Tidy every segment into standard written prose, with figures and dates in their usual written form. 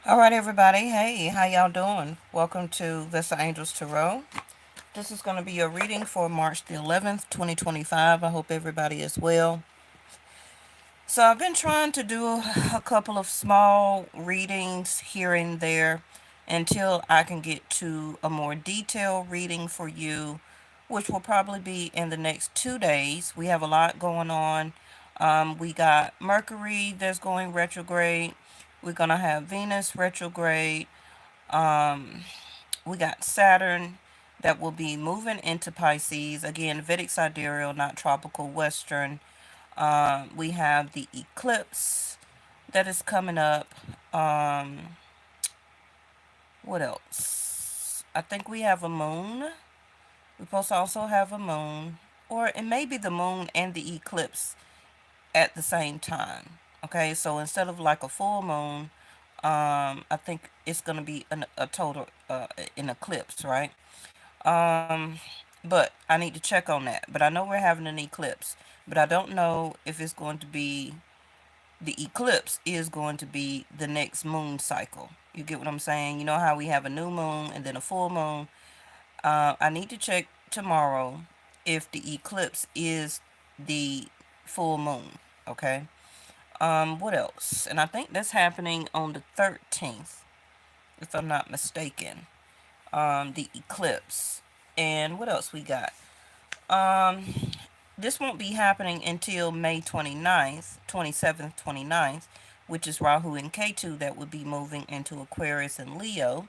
All right, everybody. Hey, how y'all doing? Welcome to Vesta Angels Tarot. This is going to be a reading for March the 11th, 2025. I hope everybody is well. So, I've been trying to do a couple of small readings here and there until I can get to a more detailed reading for you, which will probably be in the next 2 days. We have a lot going on. We got Mercury that's going retrograde. We're going to have Venus retrograde. Um, we got Saturn that will be moving into Pisces. Again, Vedic sidereal, not tropical western. We have the eclipse that is coming up. Um, what else? I think we have a moon. We're supposed to also have a moon. Or it may be the moon and the eclipse at the same time. Okay, so instead of like a full moon, I think it's going to be a total an eclipse, right? Um, but I need to check on that. But I know we're having an eclipse, but I don't know if it's going to be the eclipse is going to be the next moon cycle. You get what I'm saying? You know how we have a new moon and then a full moon. I need to check tomorrow if the eclipse is the full moon. Okay. What else? And I think that's happening on the 13th, if I'm not mistaken. The eclipse. And what else we got? Um, this won't be happening until May 29th, 27th, 29th, which is Rahu and Ketu that would be moving into Aquarius and Leo.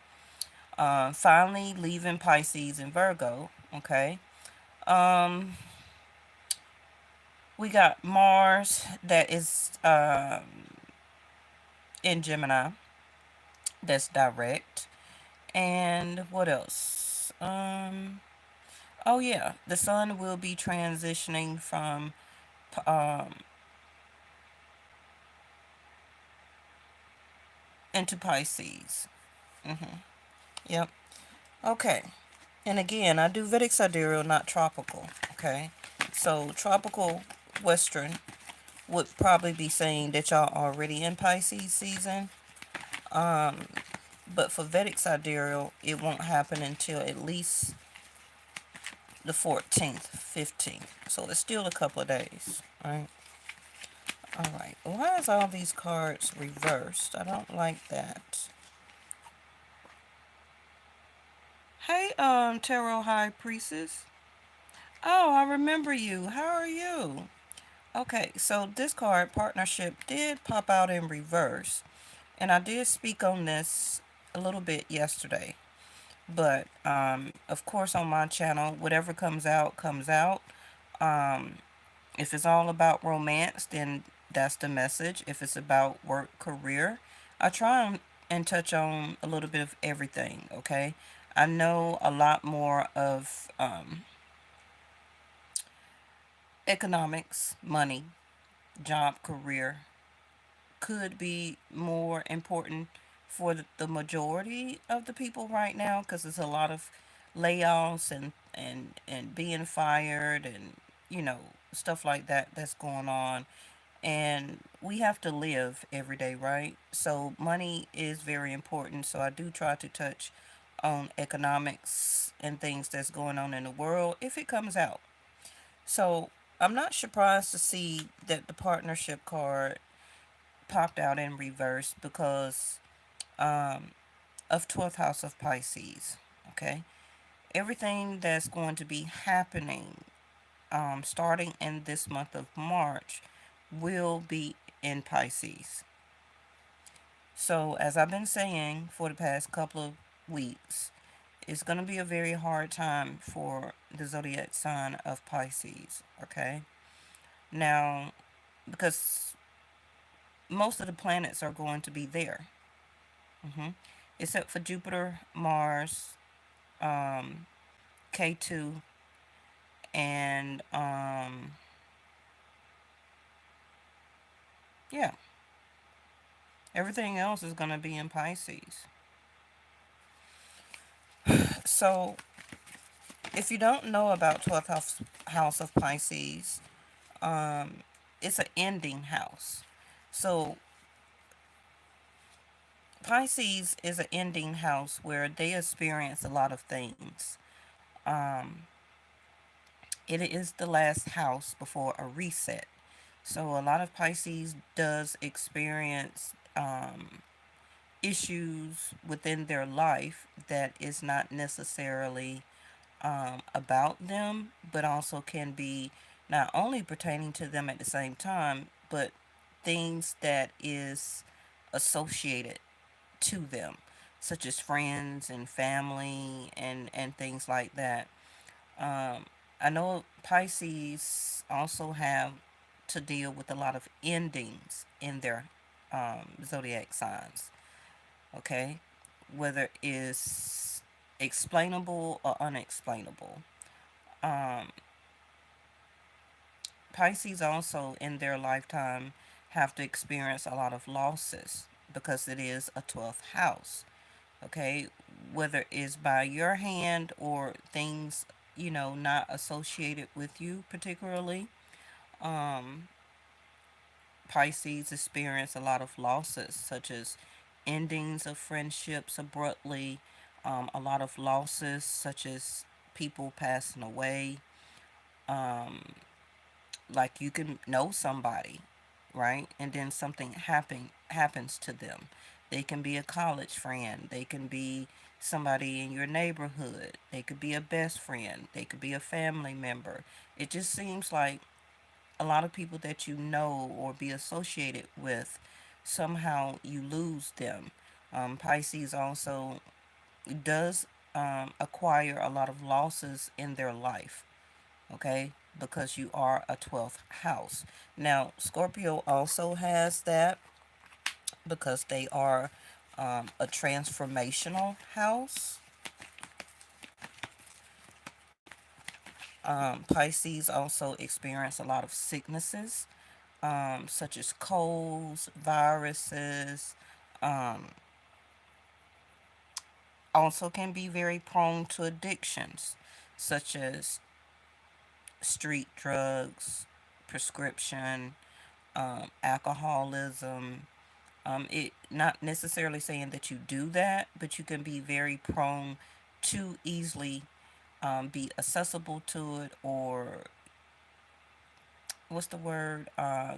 Finally leaving Pisces and Virgo. Okay. Um, we got Mars that is in Gemini. That's direct. And what else? Oh yeah, the sun will be transitioning from um, into Pisces. Yep. Okay. And again, I do Vedic sidereal, not tropical. Okay. So tropical Western would probably be saying that y'all already in Pisces season. Um, but for Vedic sidereal, it won't happen until at least the 14th, 15th. So it's still a couple of days. Right. All right. Why is all these cards reversed? I don't like that. Hey, Tarot High Priestess. Oh, I remember you. How are you? Okay, so this card, partnership, did pop out in reverse. And I did speak on this a little bit yesterday. But, of course, on my channel, whatever comes out, comes out. Um, if it's all about romance, then that's the message. If it's about work, career, I try and touch on a little bit of everything, okay? I know a lot more of economics, money, job, career could be more important for the majority of the people right now because there's a lot of layoffs and being fired and you know stuff like that that's going on, and we have to live every day, right? So money is very important, so I do try to touch on economics and things that's going on in the world if it comes out. So I'm not surprised to see that the partnership card popped out in reverse because um, of 12th house of Pisces. Okay, everything that's going to be happening starting in this month of March will be in Pisces. So, as I've been saying for the past couple of weeks, it's going to be a very hard time for the zodiac sign of Pisces. Okay, now because most of the planets are going to be there, hmm except for Jupiter, Mars, um, K2, and yeah, everything else is going to be in Pisces. So, if you don't know about 12th house of Pisces, um, it's an ending house. So, Pisces is an ending house where they experience a lot of things. Um, it is the last house before a reset. So a lot of Pisces does experience issues within their life that is not necessarily about them, but also can be not only pertaining to them at the same time, but things that is associated to them, such as friends and family and things like that. Um, I know Pisces also have to deal with a lot of endings in their zodiac signs. Okay, whether it's explainable or unexplainable. Um, Pisces also in their lifetime have to experience a lot of losses because it is a 12th house. Okay, whether it's by your hand or things, not associated with you particularly. Um, Pisces experience a lot of losses, such as endings of friendships abruptly, a lot of losses, such as people passing away. Um, like you can know somebody, right? And then something happens to them. They can be a college friend. They can be somebody in your neighborhood. They could be a best friend. They could be a family member. It just seems like a lot of people that you know or be associated with, somehow you lose them. Pisces also does acquire a lot of losses in their life, okay, because you are a 12th house. Now, Scorpio also has that because they are a transformational house. Pisces also experience a lot of sicknesses, such as colds, viruses, um, also can be very prone to addictions, such as street drugs, prescription, alcoholism. It not necessarily saying that you do that, but you can be very prone to easily be accessible to it, or what's the word?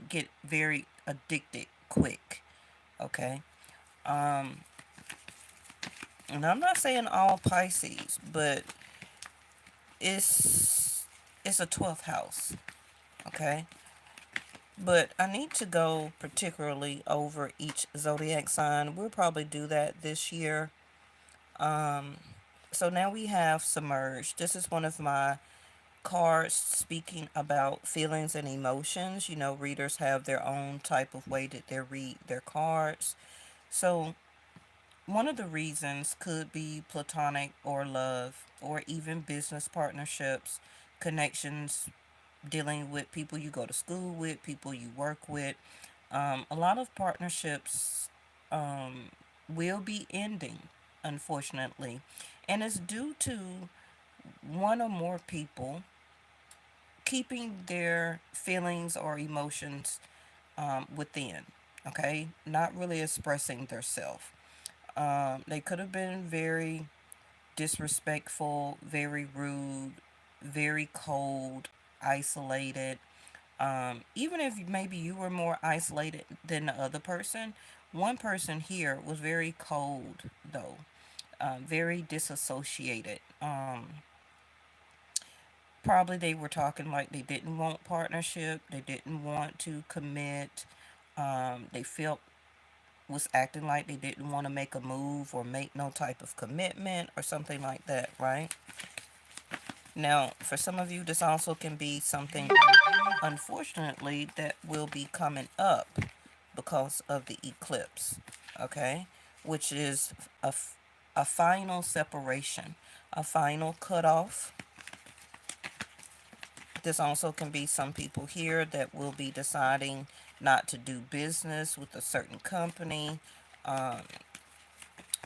Get very addicted quick. Okay. Um, and I'm not saying all Pisces, but it's it's a 12th house. Okay. But I need to go particularly over each zodiac sign. We'll probably do that this year. Um, so now we have submerged. This is one of my cards speaking about feelings and emotions. Readers have their own type of way that they read their cards. So one of the reasons could be platonic or love, or even business partnerships, connections, dealing with people you go to school with, people you work with. A lot of partnerships will be ending, unfortunately, and it's due to one or more people keeping their feelings or emotions within. Okay, not really expressing their self. They could have been very disrespectful, very rude, very cold, isolated. Even if maybe you were more isolated than the other person, one person here was very cold, though, very disassociated. Probably they were talking like they didn't want partnership, they didn't want to commit, they felt was acting like they didn't want to make a move or make no type of commitment or something like that, right? Now, for some of you, this also can be something, unfortunately, that will be coming up because of the eclipse, okay? Which is a final separation, a final cutoff. This also can be some people here that will be deciding not to do business with a certain company. Um,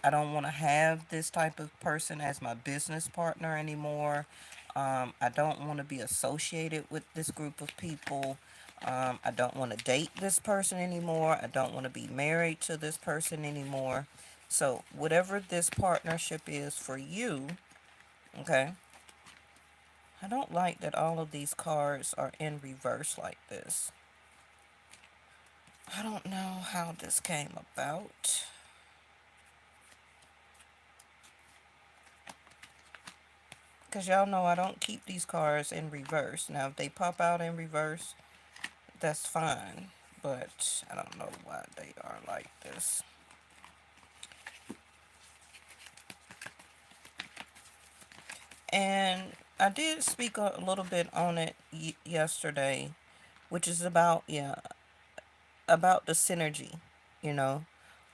I don't want to have this type of person as my business partner anymore. I don't want to be associated with this group of people. I don't want to date this person anymore. I don't want to be married to this person anymore. So whatever this partnership is for you, okay, I don't like that all of these cards are in reverse like this. I don't know how this came about. Because y'all know I don't keep these cards in reverse. Now, if they pop out in reverse, that's fine. But I don't know why they are like this. And I did speak a little bit on it yesterday, which is about, yeah, about the synergy, you know.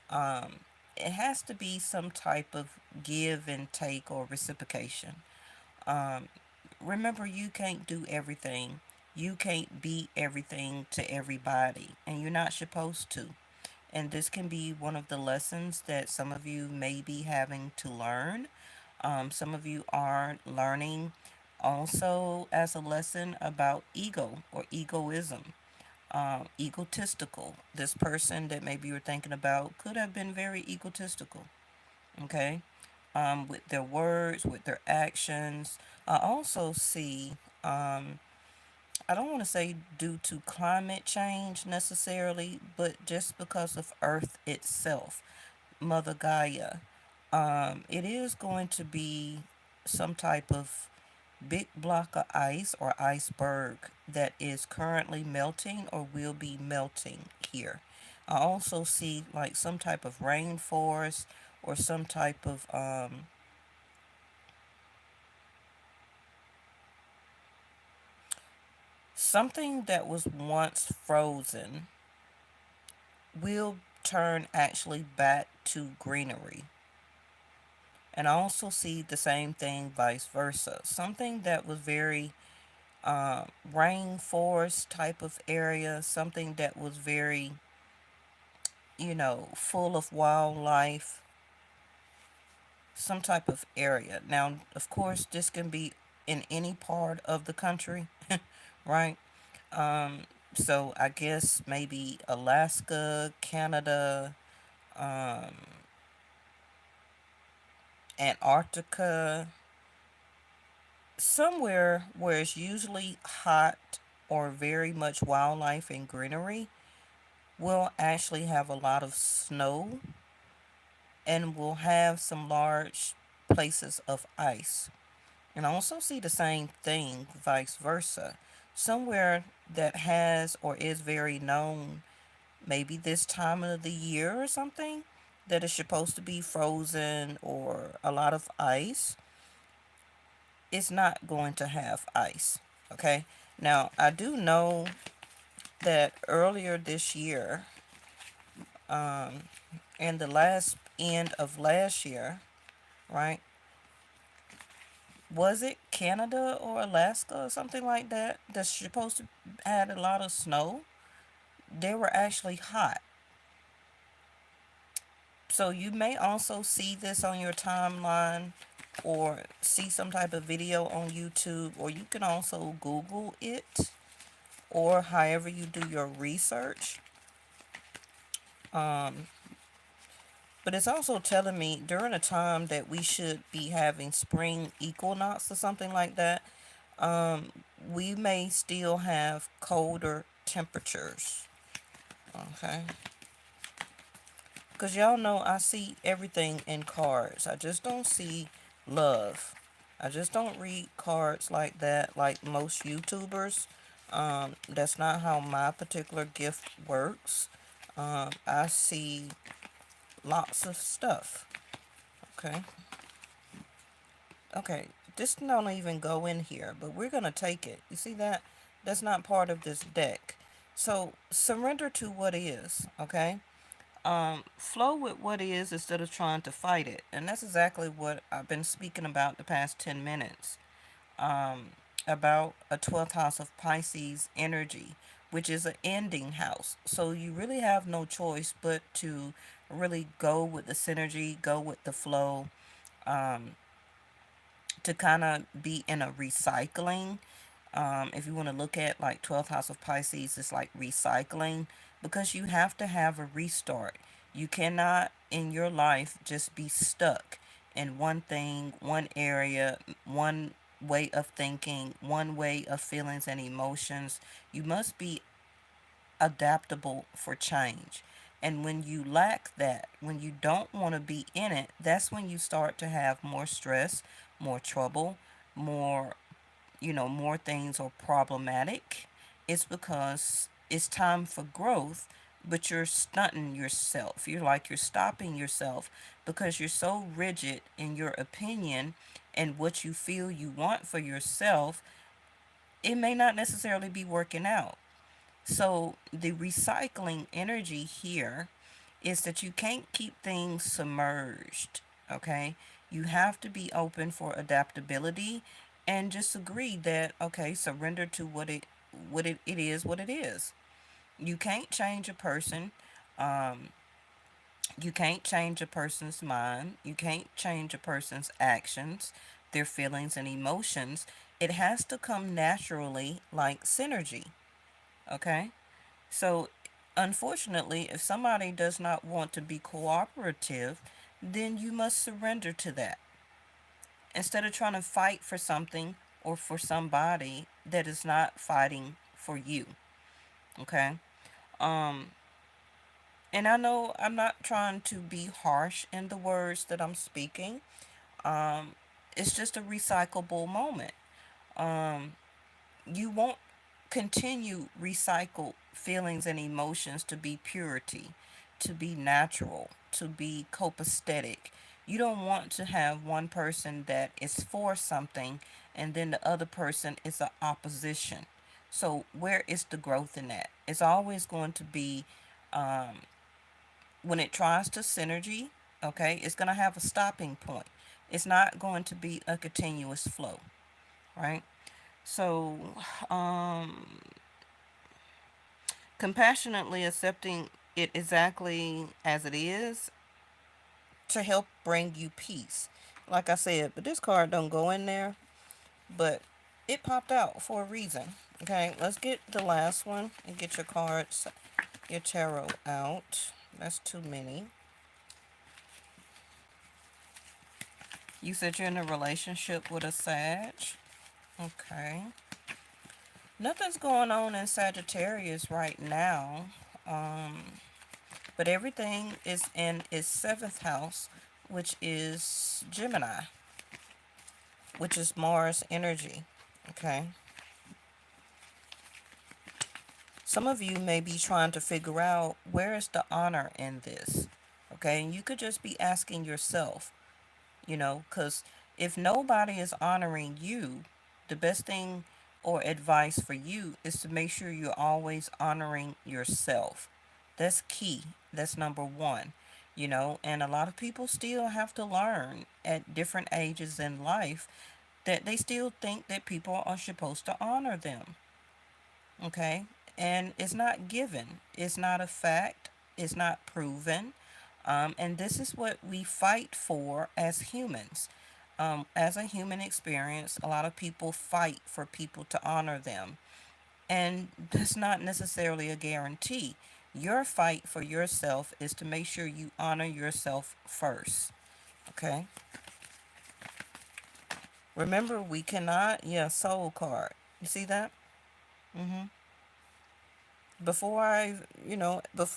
Um, it has to be some type of give and take or reciprocation. Um, Remember, you can't do everything. You can't be everything to everybody, and you're not supposed to. And this can be one of the lessons that some of you may be having to learn. Some of you are learning also as a lesson about ego or egoism, egotistical. This person that maybe you're thinking about could have been very egotistical, okay? With their words, with their actions. I also see, I don't want to say due to climate change necessarily, but just because of Earth itself, Mother Gaia. It is going to be some type of big block of ice or iceberg that is currently melting or will be melting here. I also see like some type of rainforest or some type of something that was once frozen will turn actually back to greenery. And I also see the same thing vice versa. Something that was very rainforest type of area, something that was very, full of wildlife, some type of area. Now, of course, this can be in any part of the country, right? Um, so I guess maybe Alaska, Canada, um, Antarctica, somewhere where it's usually hot or very much wildlife and greenery will actually have a lot of snow and will have some large places of ice. And I also see the same thing vice versa. Somewhere that has or is very known, maybe this time of the year or something, that is supposed to be frozen or a lot of ice, it's not going to have ice. Okay? Now, I do know that earlier this year, um, in the last end of last year, right? Was it Canada or Alaska or something like that that's supposed to had a lot of snow? They were actually hot. So you may also see this on your timeline or see some type of video on YouTube, or you can also Google it or however you do your research. Um, but it's also telling me during a time that we should be having spring equinox or something like that, um, we may still have colder temperatures. Okay. Because y'all know I see everything in cards. I just don't see love. I just don't read cards like that, like most YouTubers. That's not how my particular gift works. I see lots of stuff. Okay. Okay. This don't even go in here, but we're going to take it. You see that? That's not part of this deck. So surrender to what is. Okay. Flow with what is instead of trying to fight it. And that's exactly what I've been speaking about the past 10 minutes. Um, about a 12th house of Pisces energy, which is an ending house. So you really have no choice but to really go with the synergy, go with the flow, um, to kind of be in a recycling. If you want to look at like 12th house of Pisces, it's like recycling because you have to have a restart. You cannot in your life just be stuck in one thing, one area, one way of thinking, one way of feelings and emotions. You must be adaptable for change. And when you lack that, when you don't want to be in it, that's when you start to have more stress, more trouble, more, more things are problematic. It's because it's time for growth, but you're stunting yourself. You're stopping yourself because you're so rigid in your opinion and what you feel you want for yourself. It may not necessarily be working out. So, the recycling energy here is that you can't keep things submerged, okay? You have to be open for adaptability and just agree that, okay, surrender to it is what it is. You can't change a person. Um, you can't change a person's mind. You can't change a person's actions, their feelings and emotions. It has to come naturally like synergy, okay? So, unfortunately, if somebody does not want to be cooperative, then you must surrender to that. Instead of trying to fight for something or for somebody that is not fighting for you. Okay? Um, and I know I'm not trying to be harsh in the words that I'm speaking. Um, it's just a recyclable moment. Um, you won't continue recycle feelings and emotions to be purity, to be natural, to be copacetic. You don't want to have one person that is for something and then the other person is a opposition. So where is the growth in that? It's always going to be um, when it tries to synergy, okay, it's going to have a stopping point. It's not going to be a continuous flow, right? So, um, compassionately accepting it exactly as it is to help bring you peace. Like I said, but this card don't go in there, but it popped out for a reason. Okay, let's get the last one and get your cards, your tarot out. That's too many. You said you're in a relationship with a Sag. Okay. Nothing's going on in Sagittarius right now. Um, But everything is in its seventh house, which is Gemini, which is Mars energy. Okay. Some of you may be trying to figure out where is the honor in this. Okay. And you could just be asking yourself, because if nobody is honoring you, the best thing or advice for you is to make sure you're always honoring yourself. That's key. That's number one. And a lot of people still have to learn at different ages in life that they still think that people are supposed to honor them. Okay? And it's not given, it's not a fact, it's not proven. And this is what we fight for as humans. As a human experience, a lot of people fight for people to honor them. And that's not necessarily a guarantee. Your fight for yourself is to make sure you honor yourself first. Okay? Remember, we cannot, yeah, soul card. You see that? Mm-hmm. Before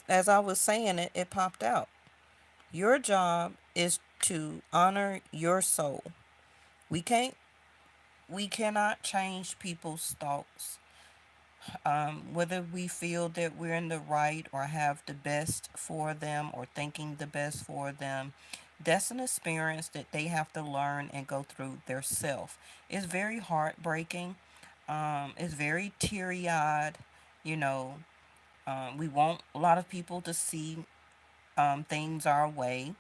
as I was saying it, it popped out. Your job is to honor your soul. We can't, we cannot change people's thoughts. Whether we feel that we're in the right or have the best for them or thinking the best for them, that's an experience that they have to learn and go through their self. It's very heartbreaking. It's very teary eyed. You know, we want a lot of people to see things our way,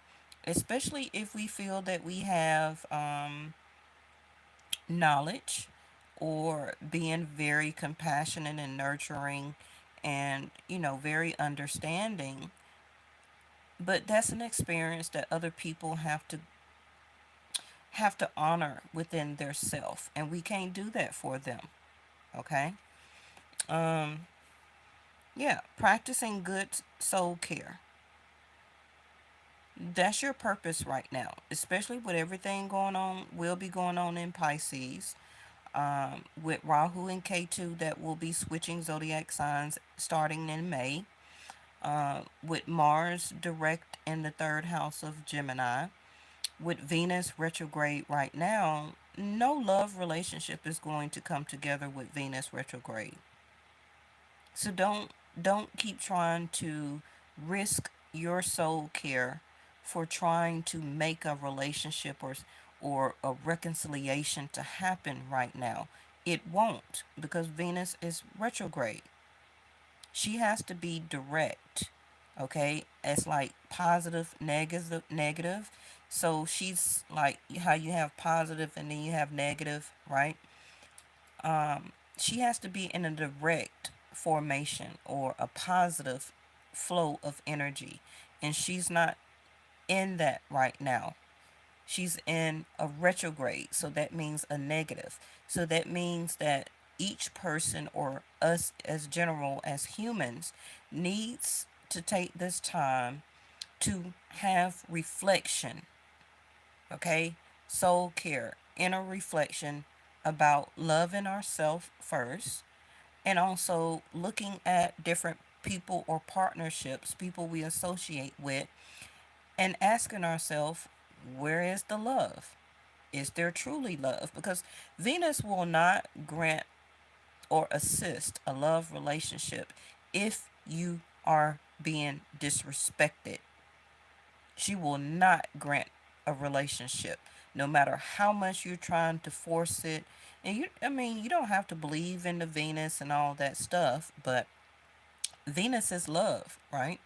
especially if we feel that we have knowledge or being very compassionate and nurturing and very understanding. But that's an experience that other people have to honor within their self, and we can't do that for them. Okay. um yeah, practicing good soul care. That's your purpose right now, especially with everything going on, will be going on in Pisces. With Rahu and K2 that will be switching zodiac signs starting in May. With Mars direct in the third house of Gemini. With Venus retrograde right now, no love relationship is going to come together with Venus retrograde. So don't keep trying to risk your soul care for trying to make a relationship or a reconciliation to happen right now. It won't because Venus is retrograde. She has to be direct. Okay? It's like positive, negative. So she's like how you have positive and then you have negative, right? She has to be in a direct formation or a positive flow of energy. And she's not in that right now. She's in a retrograde. So that means a negative. So that means that each person or us as general as humans needs to take this time to have reflection, okay? Soul care, inner reflection about loving ourselves first and also looking at different people or partnerships, people we associate with, and asking ourselves, where is the love? Is there truly love? Because Venus will not grant or assist a love relationship if you are being disrespected. She will not grant a relationship no matter how much you're trying to force it. And I mean, you don't have to believe in the Venus and all that stuff, but Venus is love, right?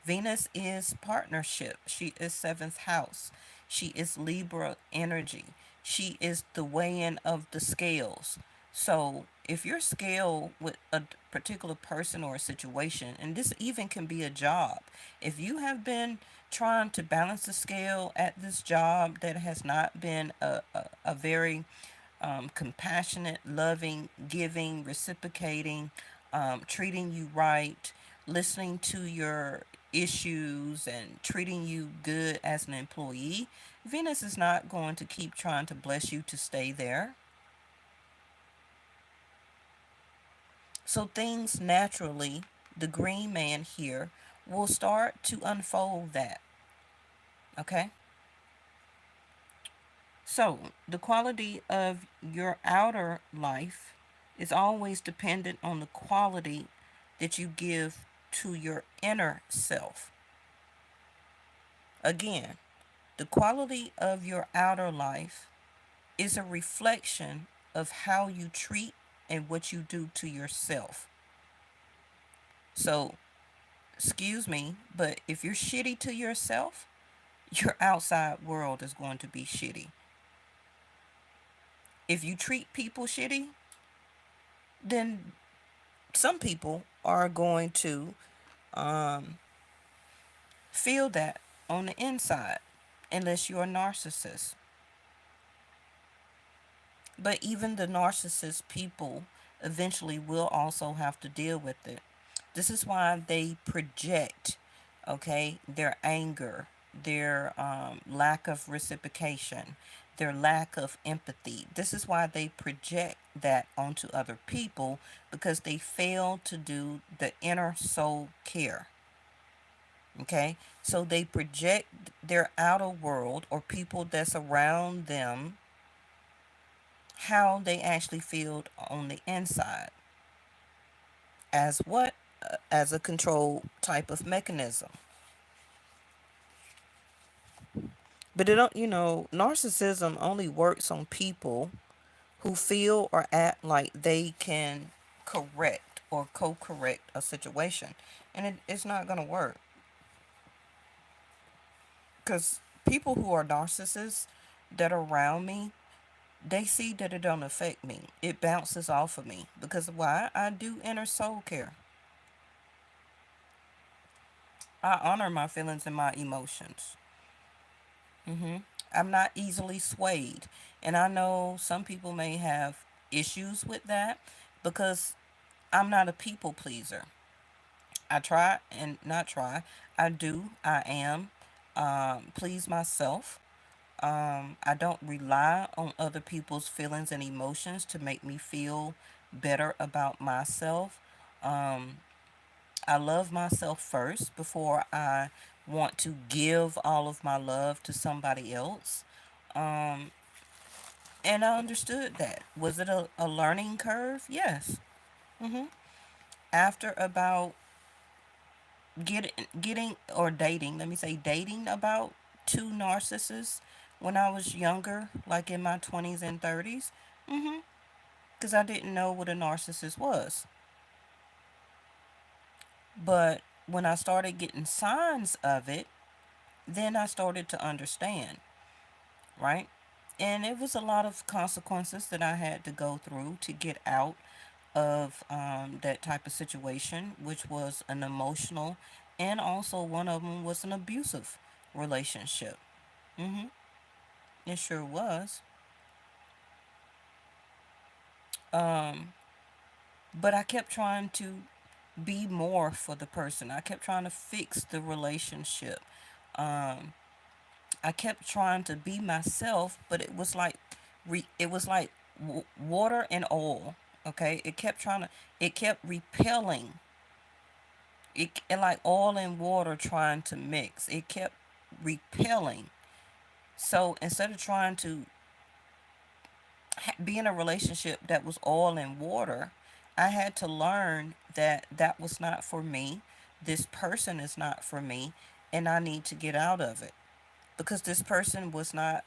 Venus is partnership. She is seventh house. She is Libra energy. She is the weighing of the scales. So if your scale with a particular person or a situation, and this even can be a job, if you have been trying to balance the scale at this job that has not been a very compassionate, loving, giving, reciprocating, treating you right, listening to your issues, and treating you good as an employee, Venus is not going to keep trying to bless you to stay there. So things naturally, the green man here, will start to unfold that. Okay? So, the quality of your outer life is always dependent on the quality that you give to your inner self. Again, the quality of your outer life is a reflection of how you treat and what you do to yourself. So, excuse me, but if you're shitty to yourself, your outside world is going to be shitty. If you treat people shitty, then some people are going to um, feel that on the inside, unless you're a narcissist. But even the narcissist people eventually will also have to deal with it. This is why they project, okay, their anger, their lack of reciprocation, their lack of empathy. This is why they project that onto other people because they fail to do the inner soul care. Okay, so they project their outer world or people that's around them how they actually feel on the inside as what as a control type of mechanism. But it don't, narcissism only works on people who feel or act like they can correct or co-correct a situation, and it's not going to work because people who are narcissists that are around me, they see that it don't affect me. It bounces off of me because why? I do inner soul care. I honor my feelings and my emotions. I'm not easily swayed. And I know some people may have issues with that because I'm not a people pleaser. I try and not try. I do. I am. please myself. I don't rely on other people's feelings and emotions to make me feel better about myself. Um, I love myself first before I want to give all of my love to somebody else. Um, and I understood that. Was it a learning curve? Yes. hmm After about getting or dating, let me say dating about two narcissists when I was younger, like in my 20s and 30s. hmm Because I didn't know what a narcissist was. But when I started getting signs of it, then I started to understand, right? And it was a lot of consequences that I had to go through to get out of that type of situation, which was an emotional, and also one of them was an abusive relationship. hmm It sure was. Um, but I kept trying to be more for the person. I kept trying to fix the relationship. Um, I kept trying to be myself, but it was like, it was like water and oil. Okay, it kept repelling. It like oil and water trying to mix. It kept repelling. So instead of trying to be in a relationship that was oil and water, I had to learn that that was not for me. This person is not for me, and I need to get out of it because this person was not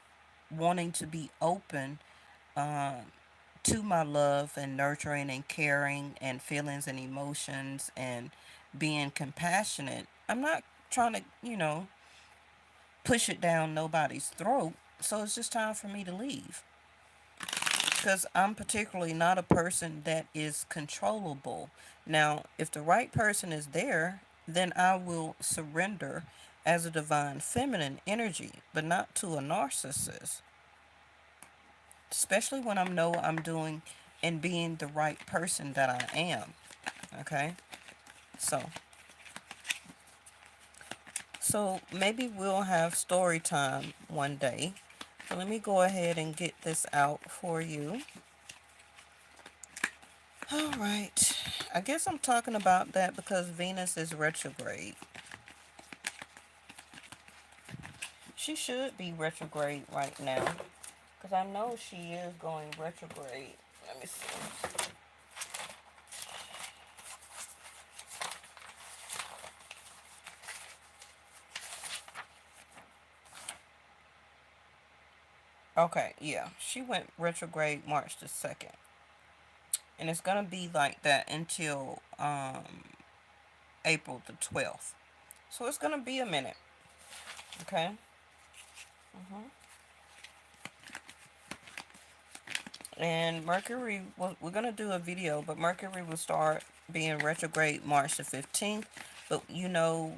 wanting to be open um, to my love and nurturing and caring and feelings and emotions and being compassionate. I'm not trying to, push it down nobody's throat. So it's just time for me to leave. Because I'm particularly not a person that is controllable. Now, if the right person is there, then I will surrender as a divine feminine energy, but not to a narcissist. Especially when I know I'm doing and being the right person that I am. Okay? So, so maybe we'll have story time one day. So let me go ahead and get this out for you. All right. I guess I'm talking about that because Venus is retrograde. She should be retrograde right now because I know she is going retrograde. Let me see. Okay, yeah. She went retrograde March the 2nd. And it's going to be like that until April the 12th. So it's going to be a minute. Okay? hmm And Mercury, we're going to do a video, but Mercury will start being retrograde March the 15th. But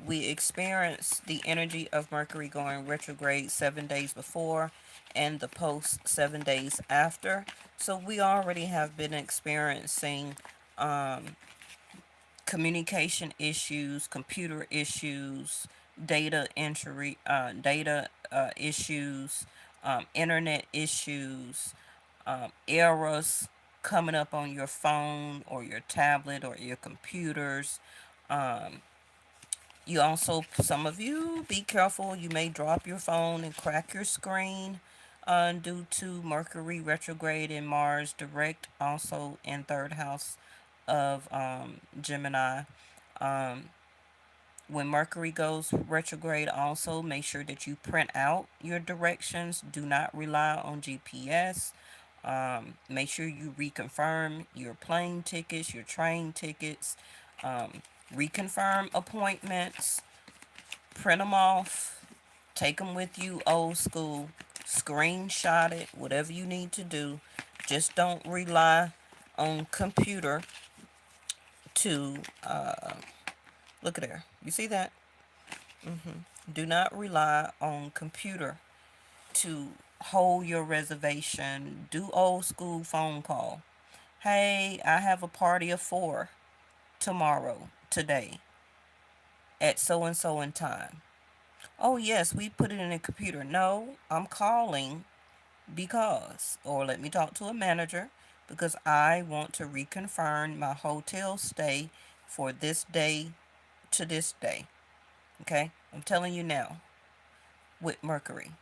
we experience the energy of Mercury going retrograde 7 days before and the post 7 days after. So we already have been experiencing um, communication issues, computer issues, data issues, internet issues, errors coming up on your phone or your tablet or your computers. Um, you also, some of you, be careful. You may drop your phone and crack your screen due to Mercury retrograde and Mars direct, also in third house of Gemini. Um, when Mercury goes retrograde, also make sure that you print out your directions. Do not rely on GPS. Make sure you reconfirm your plane tickets, your train tickets, um, reconfirm appointments, print them off, take them with you old school, screenshot it, whatever you need to do. Just don't rely on computer to look at there. You see that? Do not rely on computer to hold your reservation. Do old school phone call. Hey, I have a party of 4 today at so and so in time. Oh, yes, we put it in a computer. No, I'm calling because, or let me talk to a manager because I want to reconfirm my hotel stay for this day to this day. Okay? I'm telling you now with Mercury,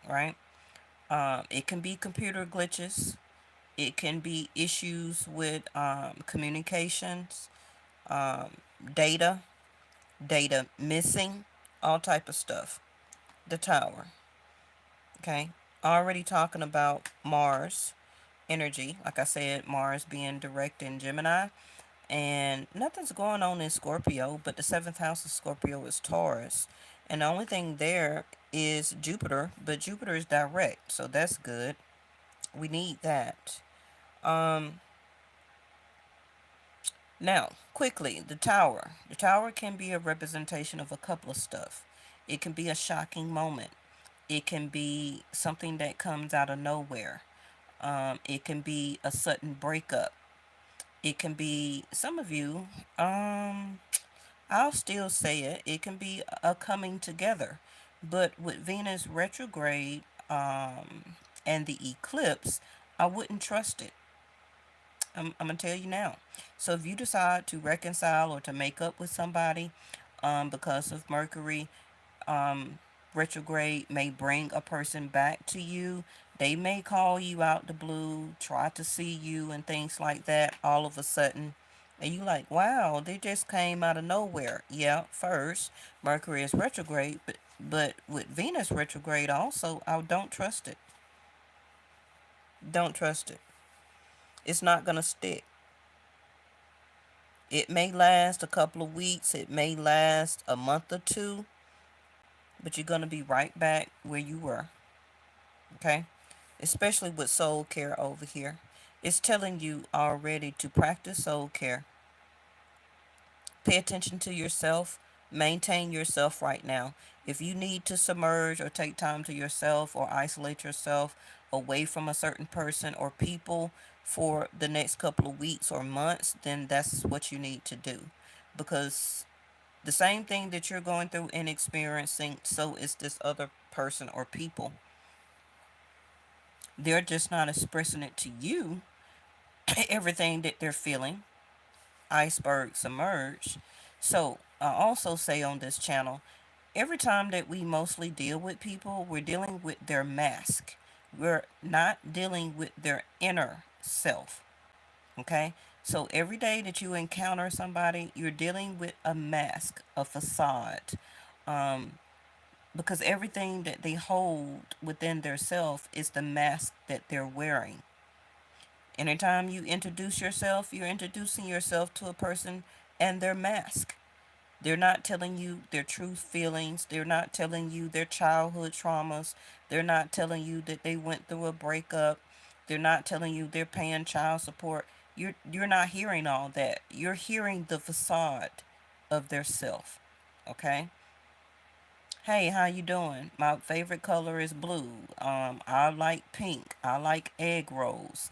right? It can be computer glitches, it can be issues with communications, um, data, data missing, all type of stuff. The tower, okay? Already talking about Mars energy, like I said, Mars being direct in Gemini, and nothing's going on in Scorpio, but the seventh house of Scorpio is Taurus, and the only thing there is Jupiter, but Jupiter is direct, so that's good. We need that. Um, Now, quickly, the tower. The tower can be a representation of a couple of stuff. It can be a shocking moment. It can be something that comes out of nowhere. It can be a sudden breakup. It can be some of you. I'll still say it. It can be a coming together, but with Venus retrograde and the eclipse, I wouldn't trust it. I'm gonna tell you now. So if you decide to reconcile or to make up with somebody, because of Mercury, um, retrograde may bring a person back to you. They may call you out the blue, try to see you and things like that all of a sudden. And you like, wow, they just came out of nowhere. Yeah, first, Mercury is retrograde, but with Venus retrograde also, I don't trust it. Don't trust it. It's not gonna stick. It may last a couple of weeks, it may last a month or two, but you're gonna be right back where you were. Okay? Especially with soul care over here. It's telling you already to practice soul care. Pay attention to yourself. Maintain yourself right now. If you need to submerge or take time to yourself or isolate yourself away from a certain person or people for the next couple of weeks or months, then that's what you need to do. Because the same thing that you're going through and experiencing, so is this other person or people. They're just not expressing it to you, everything that they're feeling. Iceberg submerged. So I also say on this channel, every time that we mostly deal with people, we're dealing with their mask. We're not dealing with their inner self. Okay? So every day that you encounter somebody, you're dealing with a mask, a facade. Um, because everything that they hold within their self is the mask that they're wearing. Anytime you introduce yourself, you're introducing yourself to a person and their mask. They're not telling you their true feelings. They're not telling you their childhood traumas. They're not telling you that they went through a breakup. They're not telling you they're paying child support. You're not hearing all that. You're hearing the facade of their self. Okay? Hey, how you doing? My favorite color is blue. I like pink. I like egg rolls.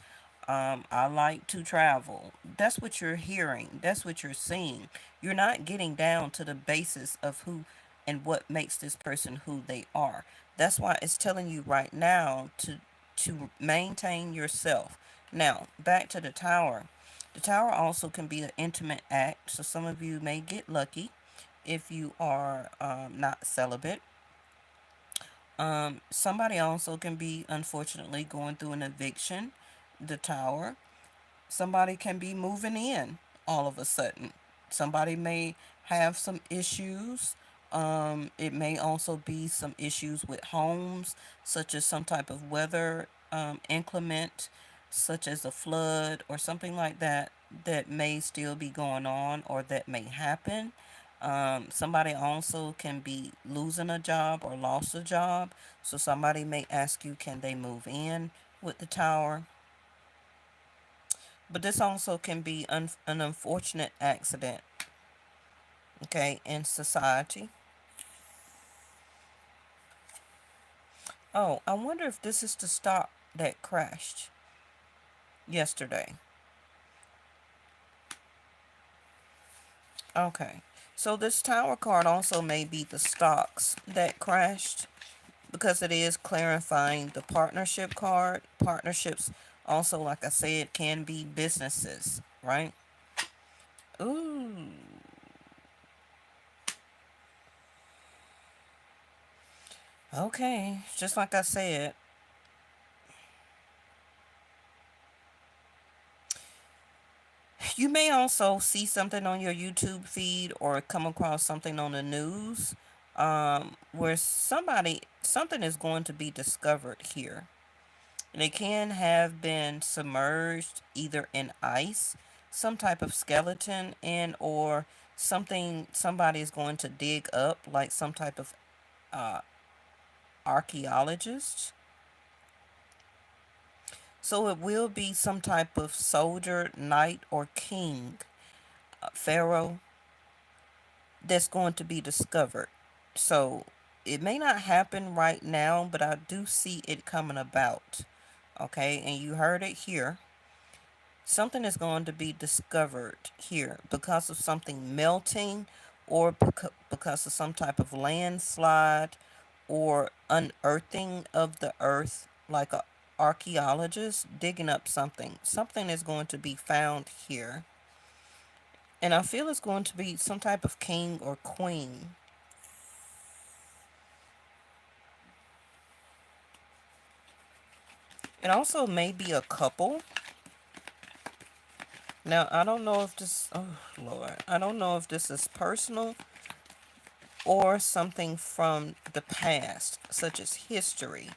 I like to travel. That's what you're hearing. That's what you're seeing. You're not getting down to the basis of who and what makes this person who they are. That's why it's telling you right now to maintain yourself. Now, back to the tower. The tower also can be an intimate act, so some of you may get lucky if you are not celibate. Somebody also can be unfortunately going through an eviction, the tower. Somebody can be moving in all of a sudden. Somebody may have some issues. It may also be some issues with homes, such as some type of weather inclement, such as a flood or something like that, that may still be going on or that may happen. Somebody also can be losing a job or lost a job. So somebody may ask you, can they move in with the tower? But this also can be an unfortunate accident, okay, in society. Oh, I wonder if this is the stock that crashed yesterday. Okay. So this Tower card also may be the stocks that crashed, because it is clarifying the partnership card. Partnerships also, like I said, can be businesses, right? Ooh. Okay, just like I said, you may also see something on your YouTube feed or come across something on the news, where something is going to be discovered here. And it can have been submerged either in ice, some type of skeleton, and or somebody is going to dig up, like some type of uh, archaeologist. So it will be some type of soldier, knight, or king, pharaoh, that's going to be discovered. So it may not happen right now, but I do see it coming about. Okay, and you heard it here. Something is going to be discovered here because of something melting, or because of some type of landslide or unearthing of the earth, like a archaeologist digging up something. Something is going to be found here. And I feel it's going to be some type of king or queen. It also may be a couple. Now, I don't know if this, oh Lord, I don't know if this is personal or something from the past, such as history.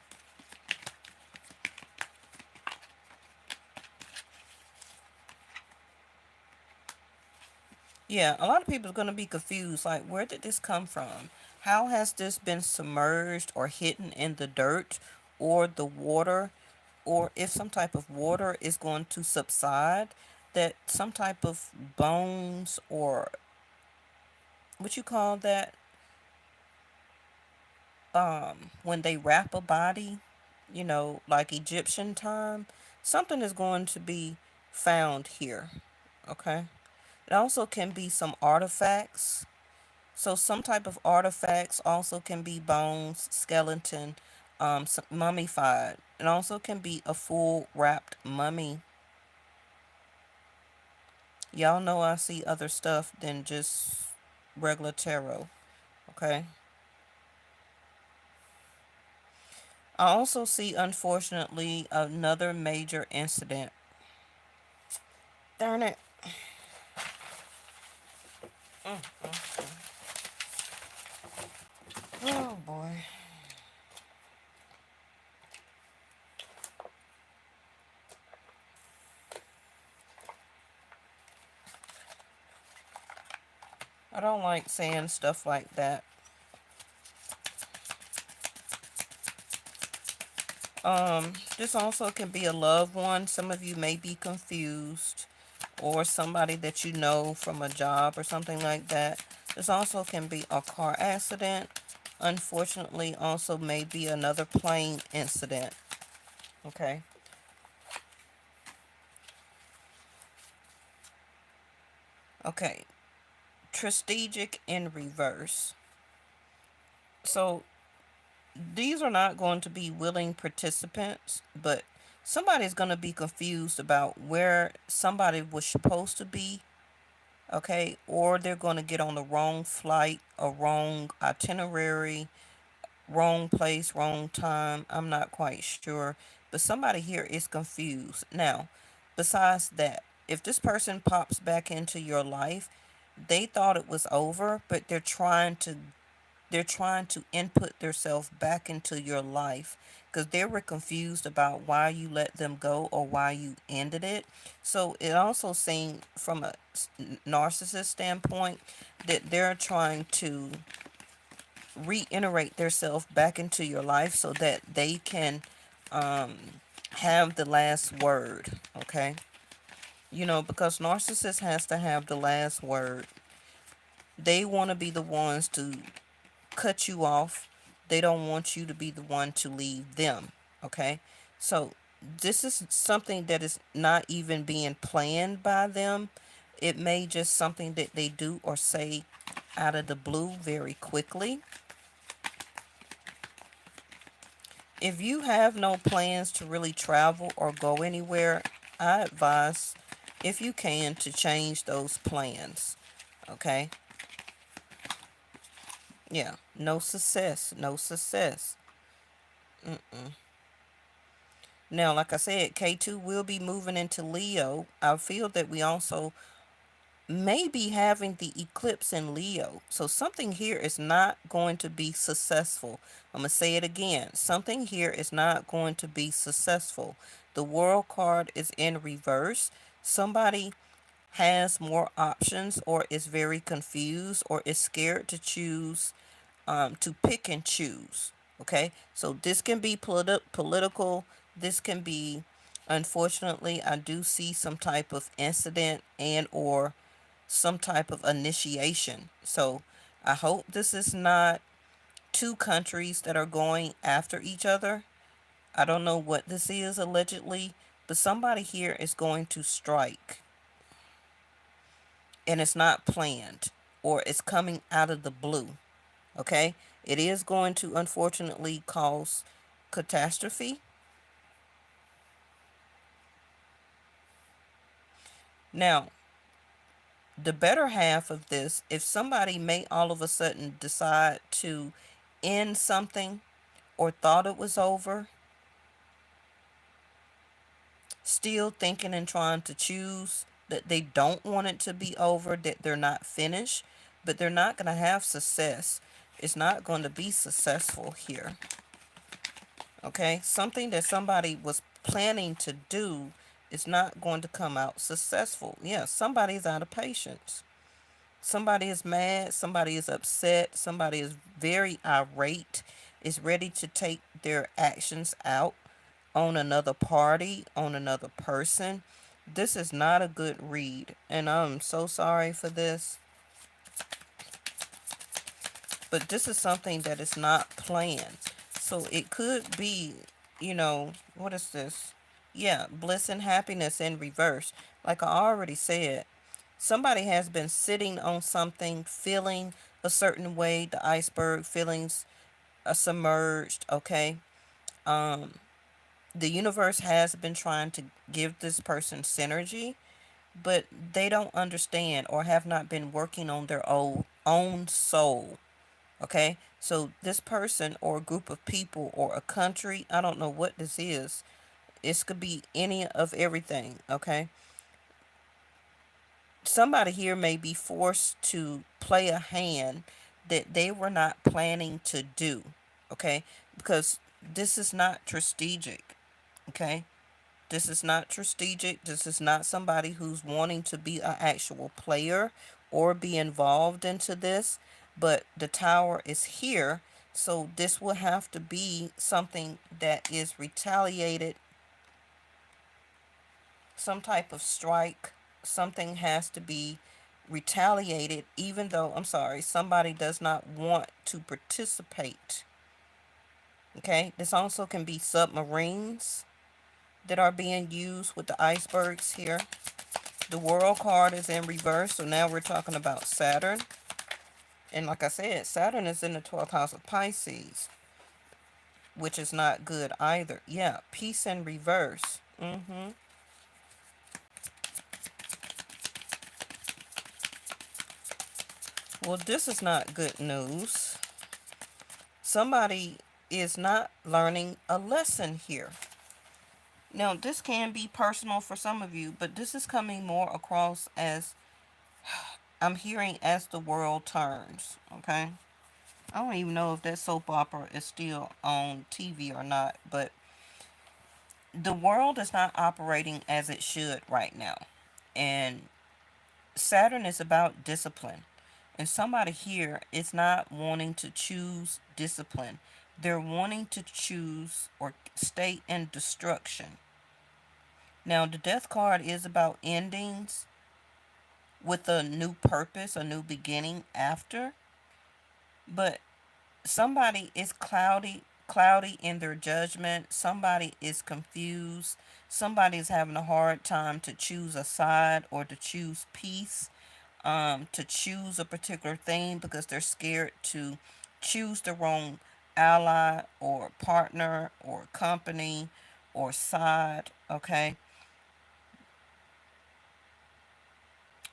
Yeah, a lot of people are going to be confused. Like, where did this come from? How has this been submerged or hidden in the dirt or the water? Or if some type of water is going to subside, that some type of bones, or what you call that, when they wrap a body, like Egyptian term, something is going to be found here. Okay. It also can be some artifacts. So some type of artifacts also can be bones, skeleton, mummified. It also can be a full wrapped mummy. Y'all know I see other stuff than just regular tarot. Okay. I also see, unfortunately, another major incident. Darn it. Oh boy. I don't like saying stuff like that. This also can be a loved one. Some of you may be confused, or somebody that you know from a job or something like that. This also can be a car accident. Unfortunately, also may be another plane incident. Okay. Okay. Strategic in reverse. So these are not going to be willing participants, but somebody's going to be confused about where somebody was supposed to be, okay? Or they're going to get on the wrong flight, a wrong itinerary, wrong place, wrong time. I'm not quite sure, but somebody here is confused. Now, besides that, if this person pops back into your life, they thought it was over, but they're trying to input themselves back into your life because they were confused about why you let them go or why you ended it. So it also saying from a narcissist standpoint that they're trying to reiterate themselves back into your life so that they can um, have the last word. Okay, because narcissist has to have the last word. They want to be the ones to cut you off. They don't want you to be the one to leave them. Okay? So this is something that is not even being planned by them. It may just something that they do or say out of the blue very quickly. If you have no plans to really travel or go anywhere, I advise, if you can, to change those plans. Okay? Yeah, no success, no success. Now, like I said, K2 will be moving into Leo. I feel that we also may be having the eclipse in Leo. So something here is not going to be successful. I'm going to say it again. Something here is not going to be successful. The World card is in reverse. Somebody has more options or is very confused or is scared to choose, to pick and choose. Okay, so this can be political. This can be, unfortunately, I do see some type of incident and or some type of initiation. So I hope this is not two countries that are going after each other. I don't know what this is allegedly, but somebody here is going to strike and it's not planned or it's coming out of the blue. Okay? It is going to unfortunately cause catastrophe. Now, the better half of this, if somebody may all of a sudden decide to end something or thought it was over, still thinking and trying to choose that they don't want it to be over, that they're not finished, but they're not going to have success. It's not going to be successful here. Okay? Something that somebody was planning to do is not going to come out successful. Yeah, somebody's out of patience. Somebody is mad, somebody is upset, somebody is very irate, is ready to take their actions out on another party, on another person. This is not a good read, and I'm so sorry for this, but this is something that is not planned. So it could be, what is this? Yeah, bliss and happiness in reverse. Like I already said, somebody has been sitting on something, feeling a certain way, the iceberg feelings are submerged, okay? Um, the universe has been trying to give this person synergy, but they don't understand or have not been working on their own soul. Okay, so this person or a group of people or a country, I don't know what this is. This could be any of everything. Okay, somebody here may be forced to play a hand that they were not planning to do. Okay, because this is not strategic. Okay, this is not strategic. This is not somebody who's wanting to be an actual player or be involved into this. But the tower is here. So this will have to be something that is retaliated, some type of strike. Something has to be retaliated, even though, I'm sorry, somebody does not want to participate. Okay, this also can be submarines that are being used with the icebergs here. The world card is in reverse, so now we're talking about Saturn. And like I said, Saturn is in the 12th house of Pisces, which is not good either. Yeah, peace in reverse. Well, this is not good news. Somebody is not learning a lesson here. Now, this can be personal for some of you, but this is coming more across as, I'm hearing, as the world turns. Okay? I don't even know if that soap opera is still on TV or not, but the world is not operating as it should right now. And Saturn is about discipline. And somebody here is not wanting to choose discipline. They're wanting to choose or stay in destruction. Now, the death card is about endings with a new purpose, a new beginning after. But somebody is cloudy in their judgment. Somebody is confused. Somebody is having a hard time to choose a side or to choose peace. to choose a particular thing because they're scared to choose the wrong ally or partner or company or side. Okay,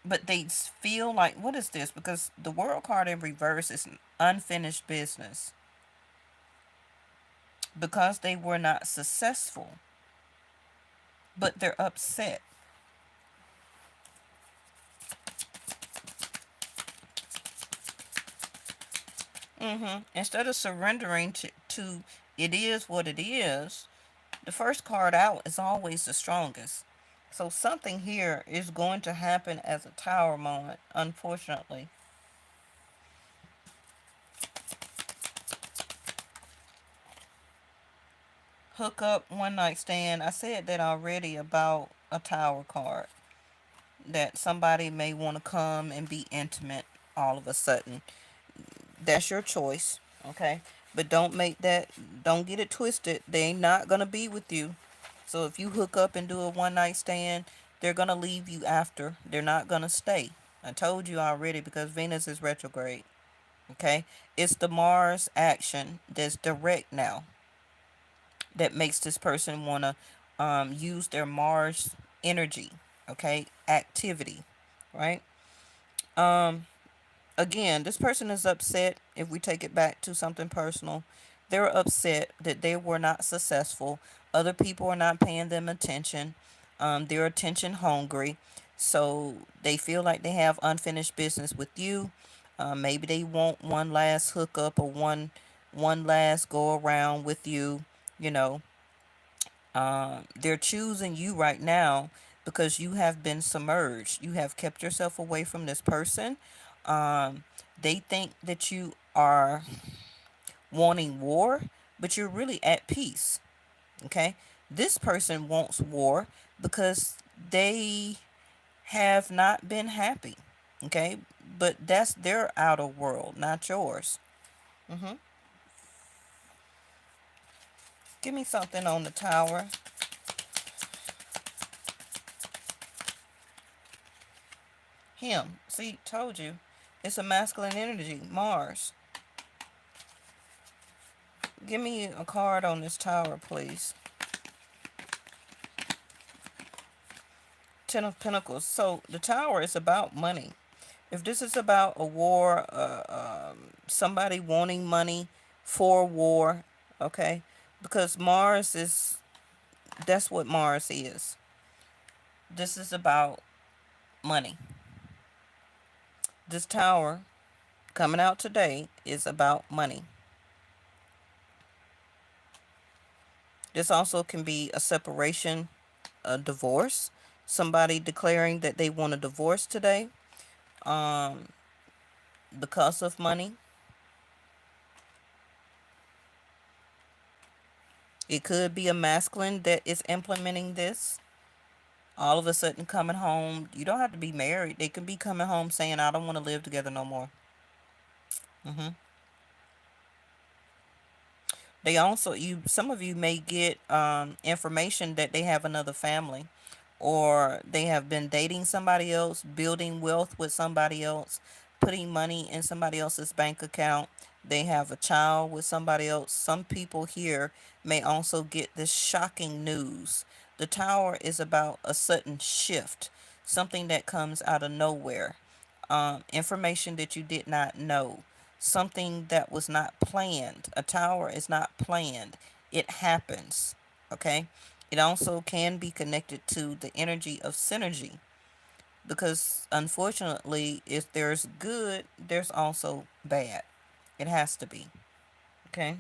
but they feel like, what is this? Because the world card in reverse is unfinished business because they were not successful, but they're upset. Instead of surrendering to it is what it is, the first card out is always the strongest. So something here is going to happen as a tower moment, unfortunately. Hook up, one night stand. I said that already about a tower card. That somebody may want to come and be intimate all of a sudden. That's your choice, okay? But don't get it twisted. They ain't not gonna be with you. So if you hook up and do a one night stand, they're gonna leave you after. They're not gonna stay. I told you already because Venus is retrograde. Okay? It's the Mars action that's direct now that makes this person wanna use their Mars energy, okay? Activity, right? Um Again, this person is upset. If we take it back to something personal, they're upset that they were not successful. Other people are not paying them attention. They're attention hungry. So they feel like they have unfinished business with you. Maybe they want one last hookup or one last go around with you. You know, they're choosing you right now because you have been submerged. You have kept yourself away from this person. Um, they think that you are wanting war, but you're really at peace. Okay? This person wants war because they have not been happy. Okay? But that's their outer world, not yours. hmm Give me something on the tower. Him. See, told you. It's a masculine energy. Mars. Give me a card on this tower, please. Ten of Pentacles. So the tower is about money. If this is about a war, somebody wanting money for war, okay? Because Mars is, that's what Mars is. This is about money. This tower coming out today is about money. This also can be a separation, a divorce, somebody declaring that they want a divorce today um, because of money. It could be a masculine that is implementing this. All of a sudden coming home. You don't have to be married. They can be coming home saying, I don't want to live together no more. hmm They also, some of you may get information that they have another family, or they have been dating somebody else, building wealth with somebody else, putting money in somebody else's bank account. They have a child with somebody else. Some people here may also get this shocking news. The tower is about a sudden shift, something that comes out of nowhere, information that you did not know, something that was not planned. A tower is not planned, it happens. Okay? It also can be connected to the energy of synergy because, unfortunately, if there's good, there's also bad. It has to be. Okay?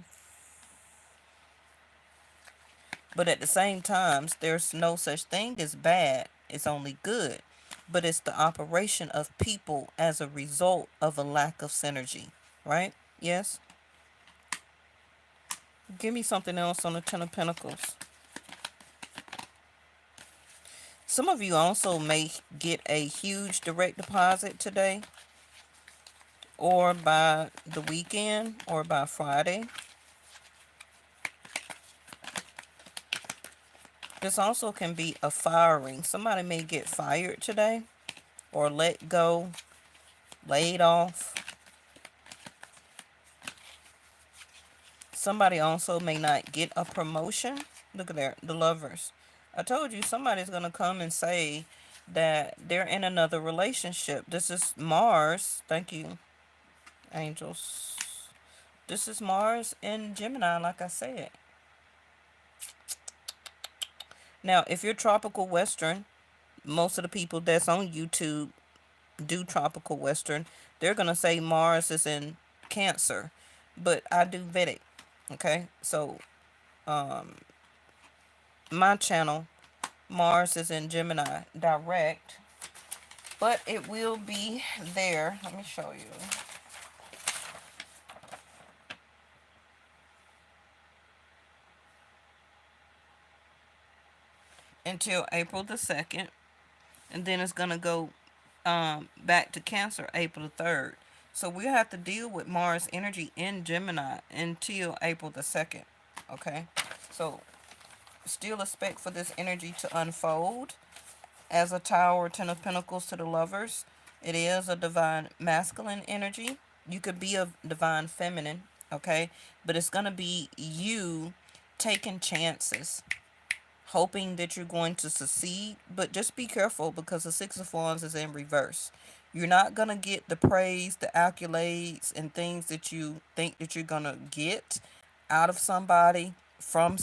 But at the same time, there's no such thing as bad, it's only good. But it's the operation of people as a result of a lack of synergy, right? Yes? Give me something else on the Ten of Pentacles. Some of you also may get a huge direct deposit today, or by the weekend, or by Friday. This also can be a firing. Somebody may get fired today or let go. laid off. Somebody also may not get a promotion. Look at there, the lovers. I told you somebody's going to come and say that they're in another relationship. This is Mars. Thank you, angels. This is Mars in Gemini, like I said. Now, if you're tropical Western, most of the people that's on YouTube do tropical Western. They're going to say Mars is in Cancer, but I do Vedic. Okay, so my channel, Mars is in Gemini direct, but it will be there. Let me show you. Until April the 2nd, and then it's going to go back to Cancer April the 3rd. So we have to deal with Mars energy in Gemini until April the 2nd. Okay, so still expect for this energy to unfold as a Tower, Ten of Pentacles to the lovers. It is a divine masculine energy. You could be a divine feminine, okay? But it's going to be you taking chances, hoping that you're going to succeed. But just be careful because the Six of Wands is in reverse. You're not going to get the praise, the accolades, and things that you think that you're going to get out of somebody, from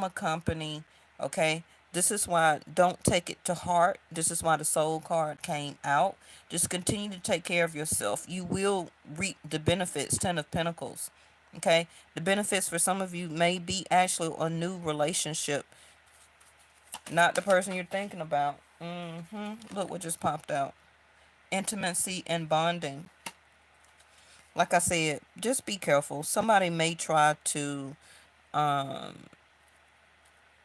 a company, okay? This is why don't take it to heart. This is why the soul card came out. Just continue to take care of yourself. You will reap the benefits. Ten of Pentacles. Okay? The benefits for some of you may be actually a new relationship. Not the person you're thinking about. Look what just popped out. Intimacy and bonding. Like I said, just be careful. Somebody may try to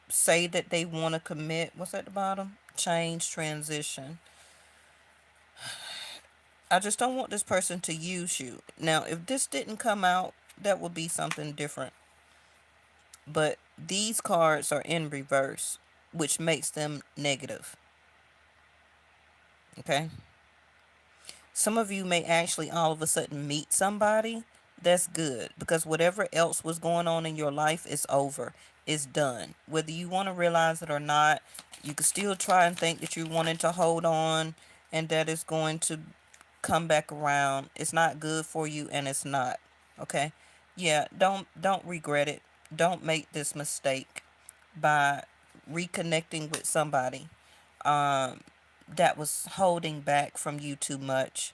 say that they want to commit. What's at the bottom? Change, transition. I just don't want this person to use you. Now, if this didn't come out, that would be something different. But these cards are in reverse, which makes them negative. Okay? Some of you may actually all of a sudden meet somebody. That's good because whatever else was going on in your life is over. It's done. Whether you want to realize it or not, you can still try and think that you wanted to hold on and that it's going to come back around. It's not good for you and it's not. Okay? Yeah, don't regret it. Don't make this mistake by reconnecting with somebody that was holding back from you too much.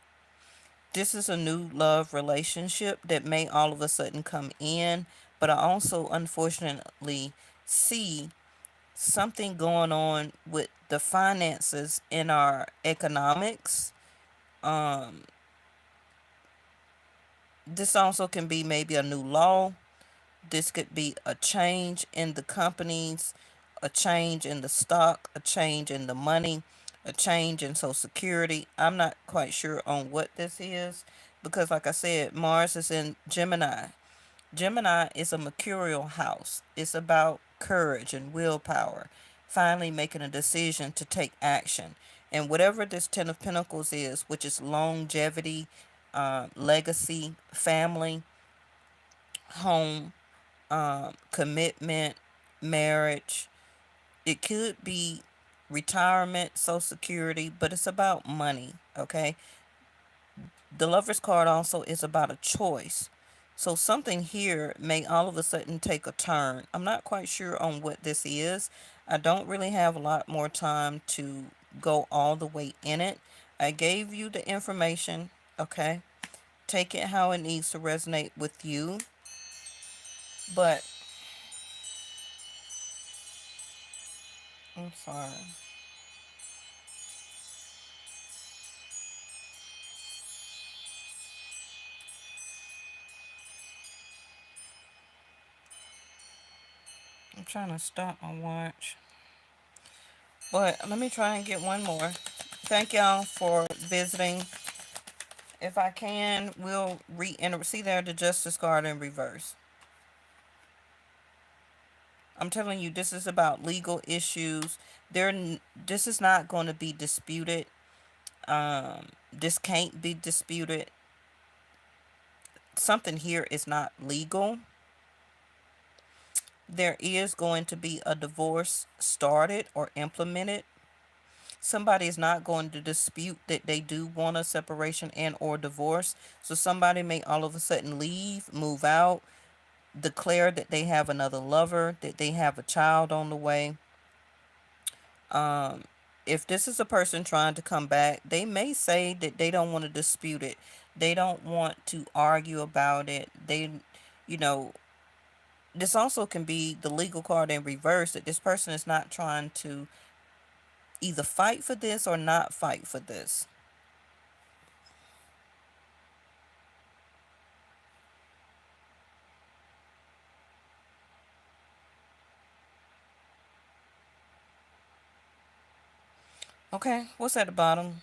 This is a new love relationship that may all of a sudden come in, but I also unfortunately see something going on with the finances in our economics. This also can be maybe a new law. This could be a change in the companies, a change in the stock, a change in the money, a change in Social Security. I'm not quite sure on what this is because, like I said, Mars is in Gemini. Gemini is a mercurial house. It's about courage and willpower, finally making a decision to take action. And whatever this Ten of Pentacles is, which is longevity, legacy, family, home, commitment, marriage. It could be retirement, Social Security, but it's about money, okay? The Lover's card also is about a choice. So something here may all of a sudden take a turn. I'm not quite sure on what this is. I don't really have a lot more time to go all the way in it. I gave you the information, okay? Take it how it needs to resonate with you. But I'm sorry. I'm trying to stop my watch. But let me try and get one more. Thank y'all for visiting. If I can, we'll re-enter. See there, the Justice card in reverse. I'm telling you, this is about legal issues. This is not going to be disputed. This can't be disputed. Something here is not legal. There is going to be a divorce started or implemented. Somebody is not going to dispute that they do want a separation and or divorce. So somebody may all of a sudden leave, move out, declare that they have another lover, that they have a child on the way. If this is a person trying to come back, they may say that they don't want to dispute it. They don't want to argue about it. You know, this also can be the legal card in reverse, that this person is not trying to either fight for this or not fight for this. Okay, what's at the bottom?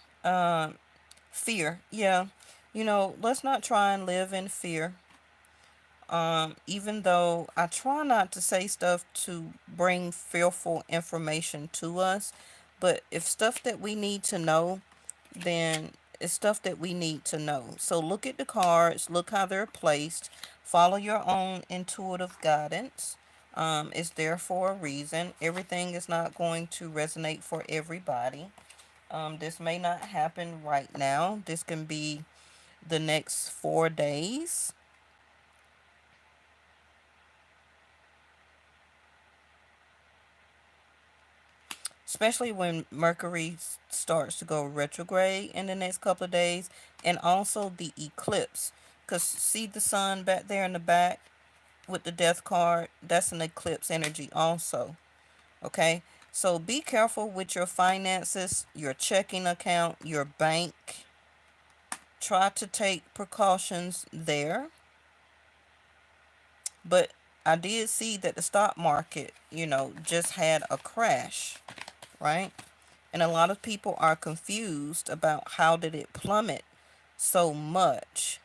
Fear. Yeah. Let's not try and live in fear. Even though I try not to say stuff to bring fearful information to us, but if stuff that we need to know, then it's stuff that we need to know. So look at the cards, look how they're placed, follow your own intuitive guidance. It's there for a reason. Everything is not going to resonate for everybody. This may not happen right now. This can be the next 4 days. Especially when Mercury starts to go retrograde in the next couple of days, and also the eclipse. Because see the sun back there in the back with the death card? That's an eclipse energy also. Okay? So be careful with your finances, your checking account, your bank. Try to take precautions there. But I did see that the stock market, just had a crash, right? And a lot of people are confused about how did it plummet so much.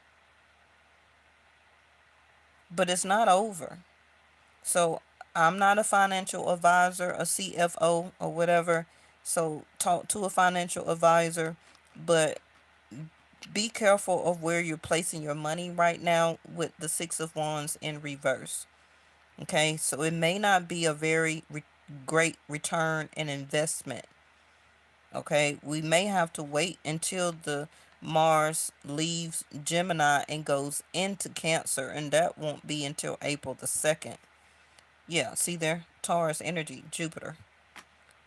But it's not over. So I'm not a financial advisor, a CFO or whatever. So talk to a financial advisor, but be careful of where you're placing your money right now with the Six of Wands in reverse. Okay, so it may not be a very great return in investment. Okay, we may have to wait until the Mars leaves Gemini and goes into Cancer, and that won't be until April the 2nd. Yeah, see there? Taurus energy, Jupiter.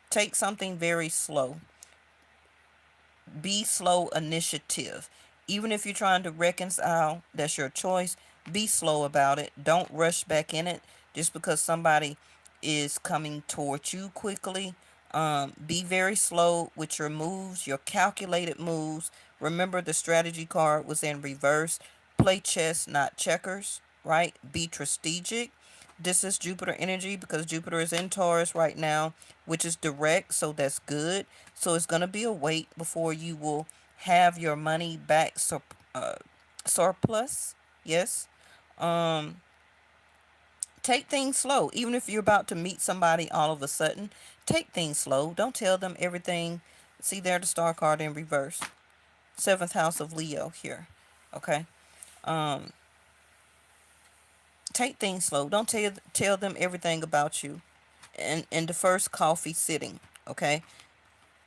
Take something very slow. Be slow initiative. Even if you're trying to reconcile, that's your choice. Be slow about it. Don't rush back in it just because somebody is coming towards you quickly. Be very slow with your moves, your calculated moves. Remember, the strategy card was in reverse. Play chess, not checkers, right? Be strategic. This is Jupiter energy because Jupiter is in Taurus right now, which is direct, so that's good. So it's going to be a wait before you will have your money back surplus. Yes. Um, Take things slow. Even if you're about to meet somebody all of a sudden, take things slow. Don't tell them everything. See there, the star card in reverse. Seventh house of Leo here. Okay. Um, Take things slow. Don't tell them everything about you. In the first coffee sitting. Okay.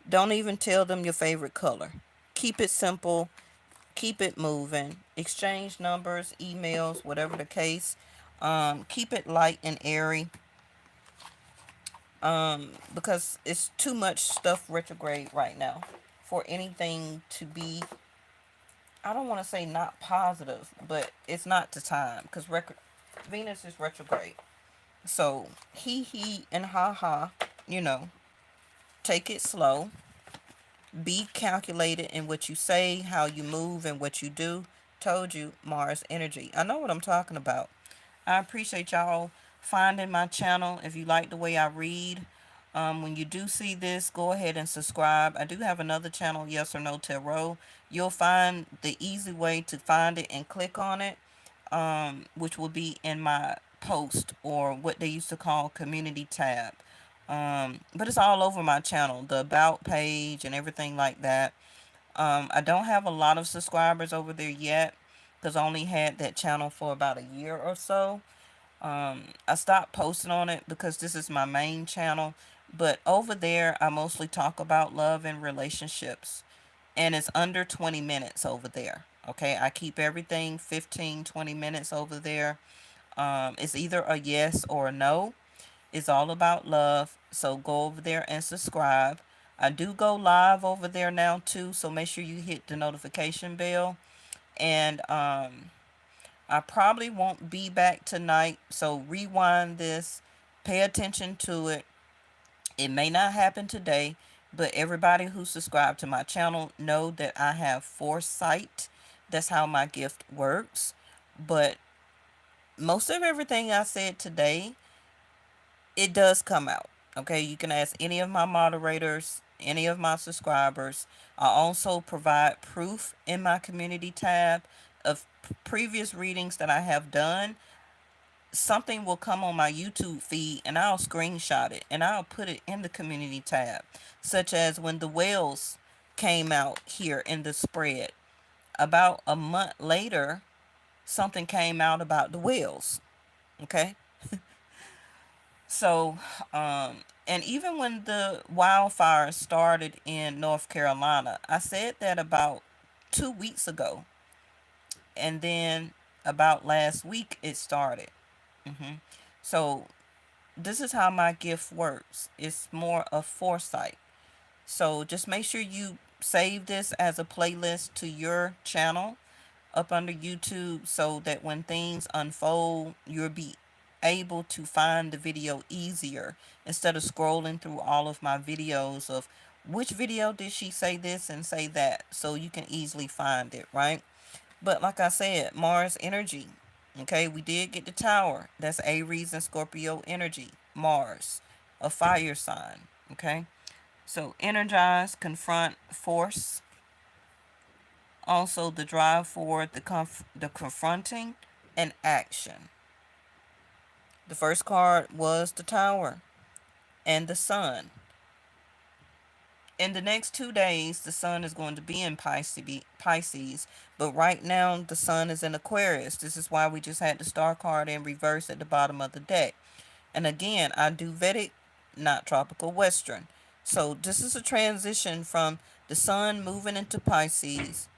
Don't even tell them your favorite color. Keep it simple. Keep it moving. Exchange numbers, emails, whatever the case. Keep it light and airy. Because it's too much stuff retrograde right now for anything to be, I don't want to say not positive, but it's not the time because Venus is retrograde. So he and ha ha, you know, take it slow. Be calculated in what you say, how you move, and what you do. Told you, Mars energy. I know what I'm talking about. I appreciate y'all finding my channel. If you like the way I read, when you do see this, go ahead and subscribe. I do have another channel, Yes or No Tarot. You'll find the easy way to find it and click on it, which will be in my post or what they used to call community tab. But it's all over my channel, the about page and everything like that. I don't have a lot of subscribers over there yet because I only had that channel for about a year or so. I stopped posting on it because this is my main channel. But over there, I mostly talk about love and relationships. And it's under 20 minutes over there. Okay, I keep everything 15, 20 minutes over there. It's either a yes or a no. It's all about love. So go over there and subscribe. I do go live over there now too. So make sure you hit the notification bell. And I probably won't be back tonight. So rewind this. Pay attention to it. It may not happen today, but everybody who subscribed to my channel know that I have foresight. That's how my gift works. But most of everything I said today, it does come out. Okay, you can ask any of my moderators, any of my subscribers. I also provide proof in my community tab of previous readings that I have done. Something will come on my YouTube feed and I'll screenshot it and I'll put it in the community tab, such as when the whales came out here in the spread. About a month later, something came out about the whales. Okay, so and even when the wildfires started in North Carolina, I said that about 2 weeks ago, and then about last week it started. So this is how my gift works. It's more of foresight. So just make sure you save this as a playlist to your channel up under YouTube so that when things unfold, you'll be able to find the video easier instead of scrolling through all of my videos of which video did she say this and say that, so you can easily find it, right? But like I said, Mars energy. Okay, we did get the tower. That's Aries and Scorpio energy. Mars, a fire sign. Okay, so energize, confront, force. Also, the drive forward, the confronting, and action. The first card was the tower and the sun. In the next 2 days, the sun is going to be in Pisces, but right now the sun is in Aquarius. This is why we just had the star card in reverse at the bottom of the deck. And again, I do Vedic, not tropical Western. So this is a transition from the sun moving into Pisces,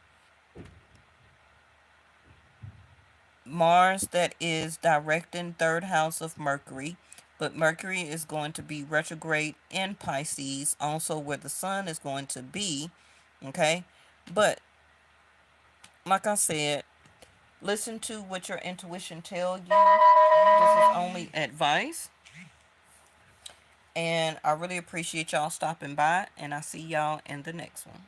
Mars that is directing third house of Mercury, but Mercury is going to be retrograde in Pisces, also where the sun is going to be. Okay, but like I said, listen to what your intuition tell you. This is only advice, and I really appreciate y'all stopping by, and I see y'all in the next one.